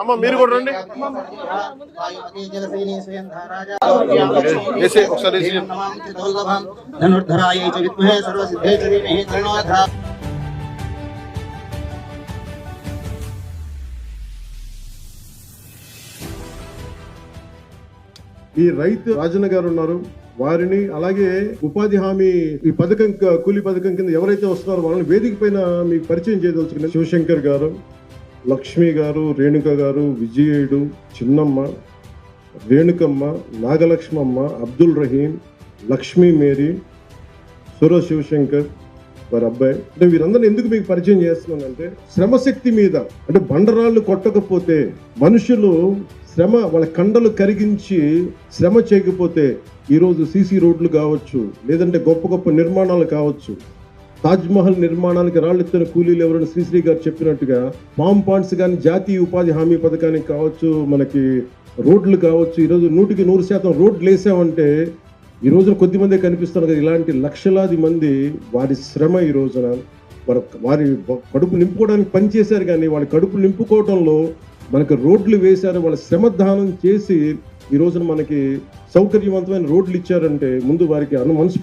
అమ్మ మీరు కూడా రండి. ఈ రైతు రాజన్న గారు ఉన్నారు, వారిని అలాగే ఉపాధి హామీ ఈ పథకం కూలీ పథకం కింద ఎవరైతే వస్తున్నారో వాళ్ళని వేదిక పైన మీకు పరిచయం చేయదలుచుకున్న శివశంకర్ గారు, లక్ష్మి గారు, రేణుక గారు, విజయుడు, చిన్నమ్మ, రేణుకమ్మ, నాగలక్ష్మమ్మ, అబ్దుల్ రహీం, లక్ష్మీ మేరీ, సుర శివశంకర్ వారి అబ్బాయి. అంటే వీరందరిని ఎందుకు మీకు పరిచయం చేస్తున్నానంటే శ్రమశక్తి మీద, అంటే బండరాళ్ళు కొట్టకపోతే మనుషులు శ్రమ వాళ్ళ కండలు కరిగించి శ్రమ చేయకపోతే ఈరోజు సీసీ రోడ్లు కావచ్చు, లేదంటే గొప్ప గొప్ప నిర్మాణాలు కావచ్చు, తాజ్మహల్ నిర్మాణానికి రాళ్ళెత్తిన కూలీలు ఎవరైనా శ్రీశ్రీ గారు చెప్పినట్టుగా పామ్ పాండ్స్ కానీ జాతీయ ఉపాధి హామీ పథకానికి కావచ్చు, మనకి రోడ్లు కావచ్చు, ఈరోజు 100% రోడ్లు వేసామంటే ఈ రోజున కొద్దిమందే కనిపిస్తున్నారు కదా. ఇలాంటి లక్షలాది మంది వారి శ్రమ ఈ రోజున వారి కడుపు నింపుకోవడానికి పనిచేశారు, కానీ వాళ్ళ కడుపు నింపుకోవడంలో మనకు రోడ్లు వేశారు. వాళ్ళ శ్రమ దానం చేసి ఈ రోజున మనకి సౌకర్యవంతమైన రోడ్లు ఇచ్చారంటే ముందు వారికి మనసు